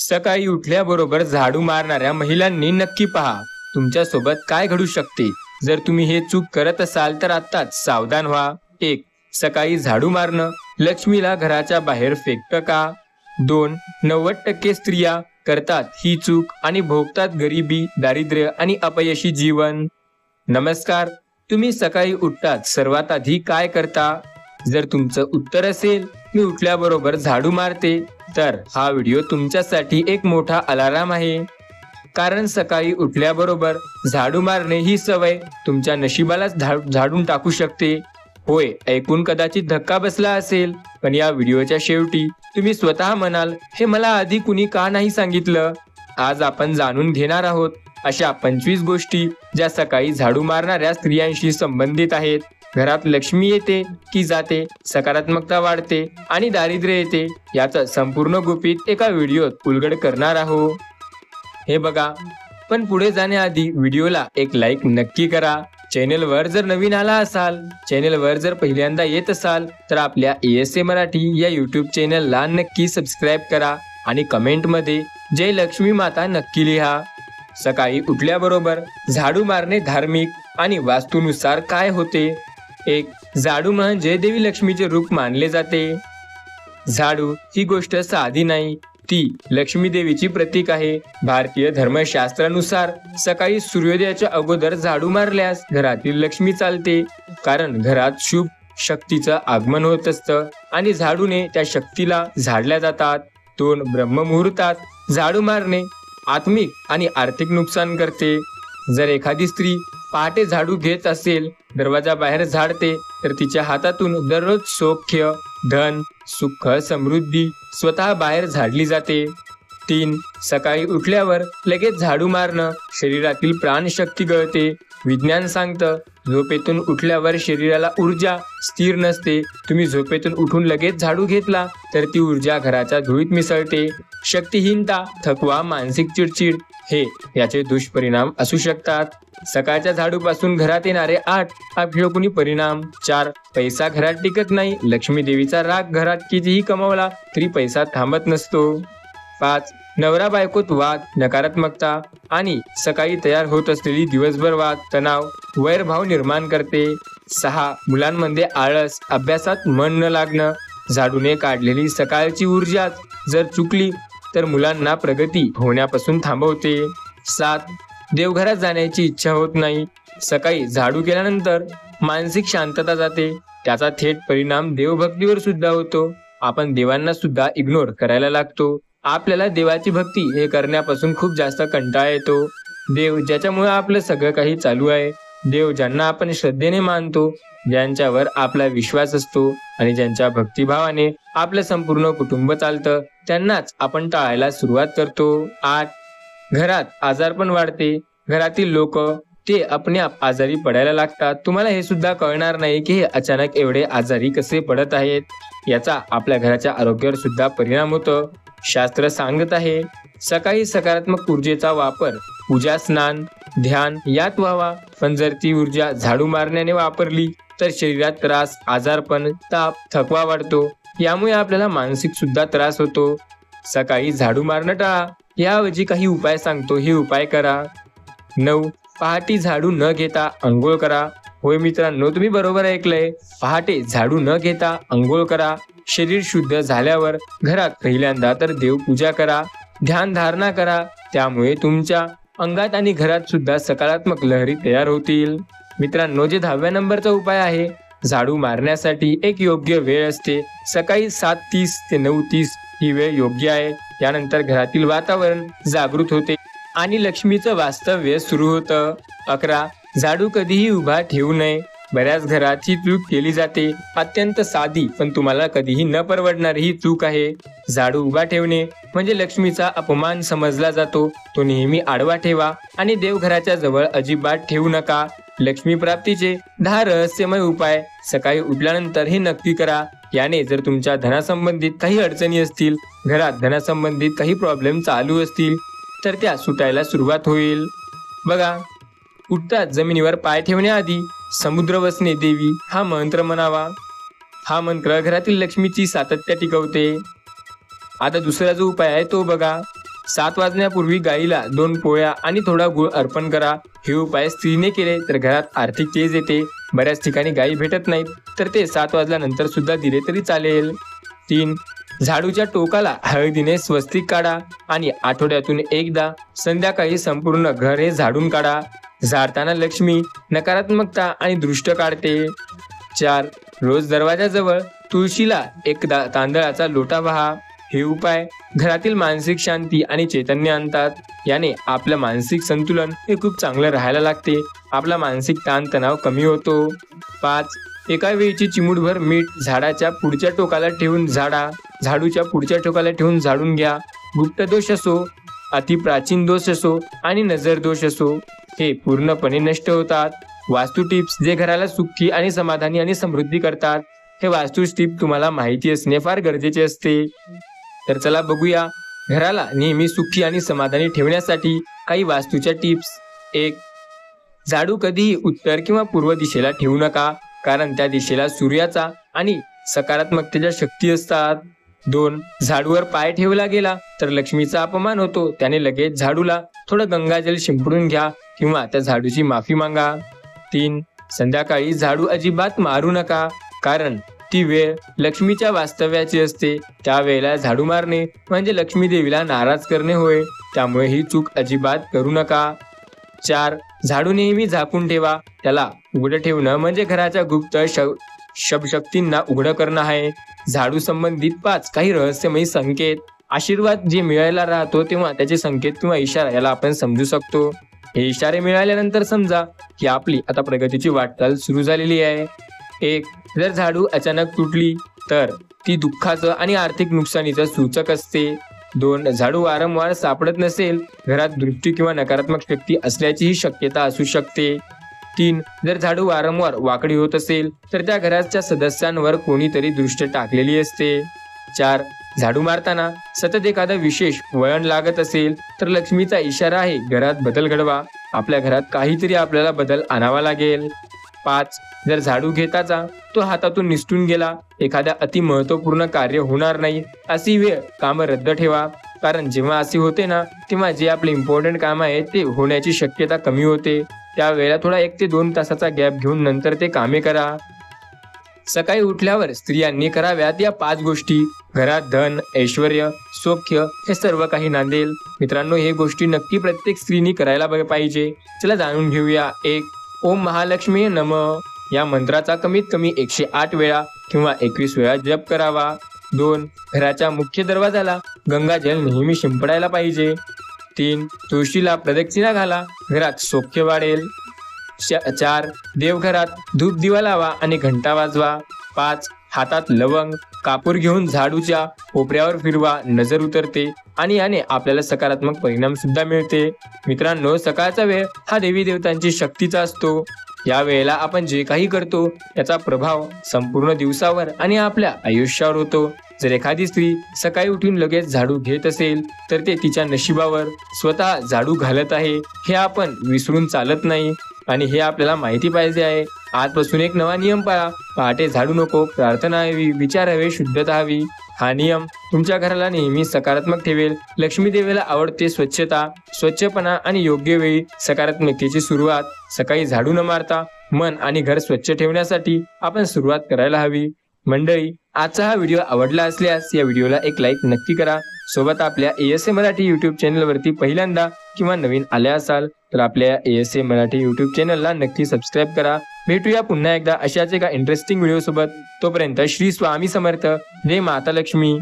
सकाळी उठल्याबरोबर झाडू मारणाऱ्या महिलांनी नक्की पहा तुमच्या सोबत काय घडू शकते। जर तुम्ही हे चूक करत असाल तर आत्ताच सावधान व्हा। 1. सकाळी झाडू मारणं लक्ष्मीला घराच्या बाहेर फेकतं का? 2. 90% स्त्रिया करतात ही चूक आणि भोगतात गरिबी, दारिद्र्य आणि अपयशी जीवन। नमस्कार, तुम्ही सकाळी उठताच सर्वात आधी काय करता? जर तुमचं उत्तर असेल मी उठल्याबरोबर झाडू मारते, तर हा व्हिडिओ तुमच्यासाठी एक मोठा अलार्म आहे। कारण सकाळी उठल्याबरोबर झाडू मारणे ही सवय तुमच्या नशिबालाच झाडून टाकू शकते। होय, ऐकून कदाचित धक्का बसला असेल, पण या व्हिडिओच्या शेवटी तुम्ही स्वतः म्हणाल, हे मला आधी कुणी का नाही सांगितलं? आज आपण जाणून घेणार आहोत अशा 25 गोष्टी ज्या सकाळी झाडू मारणाऱ्या स्त्रियांशी संबंधित आहेत। घरात लक्ष्मी येते की जाते, सकारात्मकता वाढते आणि दारिद्र्य येते याचं संपूर्ण गुपित एका व्हिडिओत उलगड करणार आहोत। हे बघा, पण पुढे जाण्याआधी व्हिडिओला एक लाईक नक्की करा। चॅनेलवर जर नवीन आला असाल, चॅनेलवर जर पहिल्यांदा येत असाल तर आपल्या ASA मराठी या यूट्यूब चॅनेलला नक्की सबस्क्राईब करा आणि कमेंटमध्ये जय लक्ष्मी माता नक्की लिहा। सकाळी उठल्याबरोबर झाडू मारणे धार्मिक आणि वास्तुनुसार काय होते? 1. झाडू म्हणजे देवी लक्ष्मीचे रूप मानले जाते। झाडू ही गोष्ट साधी नाही, ती लक्ष्मी देवीची प्रतीक आहे। भारतीय धर्मशास्त्रानुसार सकाळी सूर्योदयाच्या अगोदर झाडू मारल्यास घरातील लक्ष्मी चालते, कारण घरात शुभ शक्तीचं आगमन होत असतं आणि झाडूने त्या शक्तीला झाडल्या जातात। 2. ब्रह्ममुहूर्तात झाडू मारणे आत्मिक आणि आर्थिक नुकसान करते। जर एखादी स्त्री पहाटे झाडू घेत असेल, दरवाजा बाहेर झाडते, तर तिच्या हातातून दररोज सौख्य, धन, सुख, समृद्धी स्वतः बाहेर झाडली जाते। 3. सकाळी उठल्यावर लगेच झाडू मारणं शरीरातील प्राणशक्ती गळते। विज्ञान सांगतं, झोपेतून उठल्यावर शरीराला ऊर्जा स्थिर नसते। तुम्ही झोपेतून उठून लगेच झाडू घेतला तर ती ऊर्जा घराच्या धुळीत मिसळते। शक्तिहीनता, थकवा, मानसिक चिडचिड हे याचे दुष्परिणाम असू शकतात। सकाळच्या झाडूपासून घरात येणारे 8 अभियोगुणी परिणाम। 4. पैसा घरात टिकत नाही, लक्ष्मी देवीचा राग घरात कितीही कमवला तरी पैसा थांबत नसतो। 5. नवरा बायकोत वाद, नकारात्मकता आणि सकाळी तयार होत असलेली दिवसभर वाद, तणाव, वैरभाव निर्माण करते। 6. मुलांमध्ये आळस, अभ्यासात मन न लागणं, झाडूने काढलेली सकाळची ऊर्जा जर चुकली तर मुलांना प्रगती होण्यापासून थांबवते। 7. देवघरात जाण्याची इच्छा होत नाही, सकाळी झाडू केल्यानंतर मानसिक शांतता जाते, त्याचा थेट परिणाम देवभक्तीवर सुद्धा होतो। आपण देवांना सुद्धा इग्नोर करायला लागतो। आपल्याला देवाची भक्ती हे करण्यापासून खूप जास्त कंटाळा येतो। देव ज्याच्यामुळे आपलं सगळं काही चालू आहे, देव ज्यांना आपण श्रद्धेने मानतो, ज्यांच्यावर आपला विश्वास असतो आणि ज्यांच्या भक्तिभावाने आपलं संपूर्ण कुटुंब चालतं, त्यांनाच आपण टाळायला सुरुवात करतो। 8. घरात आजारपण वाढते, घरातील लोक ते आपणआप आजारी पडायला लागतात। तुम्हाला हे सुद्धा कळणार नाही की हे अचानक एवढे आजारी कसे पडत आहेत, याचा आपल्या घराच्या आरोग्यावर सुद्धा परिणाम होतो। शास्त्र सांगत आहे, सकाळी सकारात्मक ऊर्जेचा वापर पूजा, स्नान, ध्यान यात व्हावा, पण जर ती ऊर्जा झाडू मारण्याने वापरली तर शरीरात त्रास, आजारपण, ताप, थकवा वाढतो, यामुळे आपल्याला मानसिक सुद्धा त्रास होतो। सकाळी झाडू मारणं टाळा, याऐवजी काही उपाय सांगतो, हे उपाय करा। 9. पहाटे झाडू न घेता अंघोळ करा। होय मित्रांनो, तुम्ही बरोबर ऐकलंय, पहाटे झाडू न घेता अंघोळ करा। शरीर शुद्ध झाल्यावर घरात पहिल्यांदा तर देवपूजा करा, ध्यान धारणा करा, त्यामुळे तुमच्या अंगात आणि घरात सुद्धा सकारात्मक लहरी तयार होतील। मित्रांनो, जे 10व्या नंबरचा उपाय आहे, झाडू मारण्यासाठी एक योग्य वेळ असते, सकाळी 7:30 ते 9:30 ही वेळ योग्य आहे। यानंतर घरातील वातावरण जागृत होते आणि लक्ष्मीचं वास्तव्य सुरू होतं। 11. झाडू कधीही उभा ठेवू नये, बऱ्याच घरात ही चूक केली जाते, अत्यंत साधी पण तुम्हाला कधीही न परवडणारी ही चूक आहे। झाडू उभा ठेवणे म्हणजे लक्ष्मीचा अपमान समजला जातो, तो नेहमी आडवा ठेवा आणि देवघराच्या जवळ अजिबात ठेवू नका। लक्ष्मी प्राप्तीचे 10 रहस्यमय उपाय सकाळी उठल्यानंतर हे नक्की करा। याने जर तुमच्या धनासंबंधित काही अडचणी असतील, घरात धनासंबंधित काही प्रॉब्लेम चालू असतील तर त्या सुटायला सुरुवात होईल। बघा, उठताच जमिनीवर पाय ठेवण्याआधी समुद्र वसने देवी हा मंत्र म्हणावा। हा मंत्र घरातील लक्ष्मीची सातत्य टिकवते। आता दुसरा जो उपाय आहे तो बघा, 7 वाजण्यापूर्वी गाईला 2 पोळ्या आणि थोडा गुळ अर्पण करा. हे उपाय स्त्रीने केले तर घरात आर्थिक तेज येते. बऱ्याच ठिकाणी गायी भेटत नाहीत तर ते 7 वाजल्यानंतर सुद्धा दिले तरी चालेल. 3. झाडूच्या टोकाला हळदीने स्वस्तिक काढा आणि आठवड्यातून एकदा संध्याकाळी संपूर्ण घर हे झाडून काढा. झाडताना लक्ष्मी, नकारात्मकता आणि दृष्ट काढते. 4. रोज दरवाजाजवळ तुळशीला एक तांदळाचा लोटा वाहा. हे उपाय घरातील मानसिक शांती आणि चैतन्य आणतात. याने आपलं मानसिक संतुलन हे खूप चांगलं राहायला लागते. आपला मानसिक ताणतणाव कमी होतो. 5. एका वेळची चिमूटभर मीठ झाडाच्या पुढच्या टोकाला ठेवून झाडूच्या पुढच्या टोकाला ठेवून झाडून घ्या. गुप्त दोष असो, अतिप्राचीन दोष असो आणि नजर दोष असो, हे पूर्णपणे नष्ट होतात. वास्तू टिप्स जे घराला सुखी आणि समाधानी आणि समृद्धी करतात. हे वास्तू टिप तुम्हाला माहिती असणे फार गरजेचे असते. तर चला बघूया घराला नेहमी सुखी आणि समाधानी ठेवण्यासाठी काही वास्तूच्या टिप्स. 1. झाडू कधीही उत्तर किंवा पूर्व दिशेला ठेवू नका, कारण त्या दिशेला सूर्याचा आणि सकारात्मकतेच्या शक्ती असतात. 2. झाडूवर पाय ठेवला गेला तर लक्ष्मीचा अपमान होतो. त्याने लगेच झाडूला थोडं गंगाजल शिंपडून घ्या किंवा त्या झाडूची माफी मागा. 3. संध्याकाळी झाडू अजिबात मारू नका, कारण ती वेळ लक्ष्मीच्या वास्तव्याची असते. त्यावेळेला झाडू मारणे म्हणजे लक्ष्मी देवीला नाराज करणे होय. त्यामुळे ही चूक अजिबात करू नका. 4. झाडू नेहमी झाकून ठेवा. त्याला उघडं ठेवणं म्हणजे घराच्या गुप्त शक्तींना उघडं करणं आहे. झाडू संबंधित 5 काही रहस्यमयी संकेत. आशीर्वाद जे मिळायला राहतो तेव्हा त्याचे संकेत किंवा इशारा याला आपण समजू शकतो. हे इशारे मिळाल्यानंतर समजा की आपली आता प्रगतीची वाटचाल सुरू झालेली आहे. 1. जर झाडू अचानक तुटली तर ती दुःखाचं आणि आर्थिक नुकसानीचं सूचक असते. 2. झाडू वारंवार सापडत नसेल, घरात दृष्टी किंवा नकारात्मक शक्ती असल्याचीही शक्यता असू शकते. 3. जर झाडू वारंवार वाकडी होत असेल तर त्या घराच्या सदस्यांवर कोणीतरी दृष्ट टाकलेली असते. 4. झाडू मारताना सतत एखादं विशेष वळण लागत असेल तर लक्ष्मीचा इशारा आहे. घरात बदल घडवा. आपल्या घरात काहीतरी आपल्याला बदल आणावा लागेल. 5. जर झाडू घेताचा तो हातातून निसटून गेला, एखाद्या अति महत्वपूर्ण कार्य होणार नाही, अशी वेळ कामं रद्द ठेवा. कारण जेव्हा असे होते ना, तेव्हा जे आपले इम्पॉर्टंट काम आहे ते होण्याची शक्यता कमी होते. त्यावेळेला थोडा 1 ते 2 तासाचा गॅप घेऊन नंतर ते कामे करा. सकाळी उठल्यावर स्त्रियांनी कराव्यात या 5 गोष्टी. घरात धन, ऐश्वर, सौख्य हे सर्व काही नांदेल. मित्रांनो, हे गोष्टी नक्की प्रत्येक स्त्रीनी करायला पाहिजे. चला जाणून घेऊया. 1. ओम महालक्ष्मी नमः या मंत्राचा कमीत कमी 108 वेळा किंवा 21 वेळा जप करावा. 2. घराच्या मुख्य दरवाजाला गंगाजल नेहमी शिंपडायला पाहिजे. 3. तुळशीला प्रदक्षिणा घाला. घरात सौख्य वाढेल. 4. देवघरात धूप दिवा लावा आणि घंटा वाजवा. 5. हातात लवंग, कापूर घेऊन झाडूच्या कोपऱ्यावर फिरवा. नजर उतरते आणि याने आपल्याला सकारात्मक परिणाम सुद्धा मिळते. मित्रांनो, सकाळचा वेळ हा देवी देवतांची शक्तीचा असतो. या वेळेला आपण जे काही करतो याचा प्रभाव संपूर्ण दिवसावर आणि आपल्या आयुष्यावर होतो. जर एखादी स्त्री सकाळी उठून लगेच झाडू घेत असेल तर ते तिच्या नशिबावर स्वतः झाडू घालत आहे, हे आपण विसरून चालत नाही. आणि हे आपल्याला माहिती पाहिजे आहे. आजपासून एक नवा नियम पाळा. पहाटे झाडू नको, प्रार्थना हवी, विचार हवे, शुद्धता हवी. हा नियम तुमच्या घराला नेहमी सकारात्मक ठेवेल. लक्ष्मी देवीला आवडते स्वच्छता, स्वच्छपणा आणि योग्य वेळी सकारात्मकतेची सुरुवात. सकाळी झाडू न मारता मन आणि घर स्वच्छ ठेवण्यासाठी आपण सुरुवात करायला हवी. मंडळी, आजचा हा व्हिडिओ आवडला असल्यास या व्हिडिओला एक लाईक नक्की करा. सोबत आपल्या ASA मराठी यूट्यूब चॅनलवरती पहिल्यांदा किंवा नवीन आल्या असाल तर आपल्या ASA मराठी यूट्यूब चॅनलला नक्की सबस्क्राईब करा. भेटूया पुन्हा एकदा अशाच एका इंटरेस्टिंग व्हिडिओ सोबत. तोपर्यंत श्री स्वामी समर्थ. जय माता लक्ष्मी.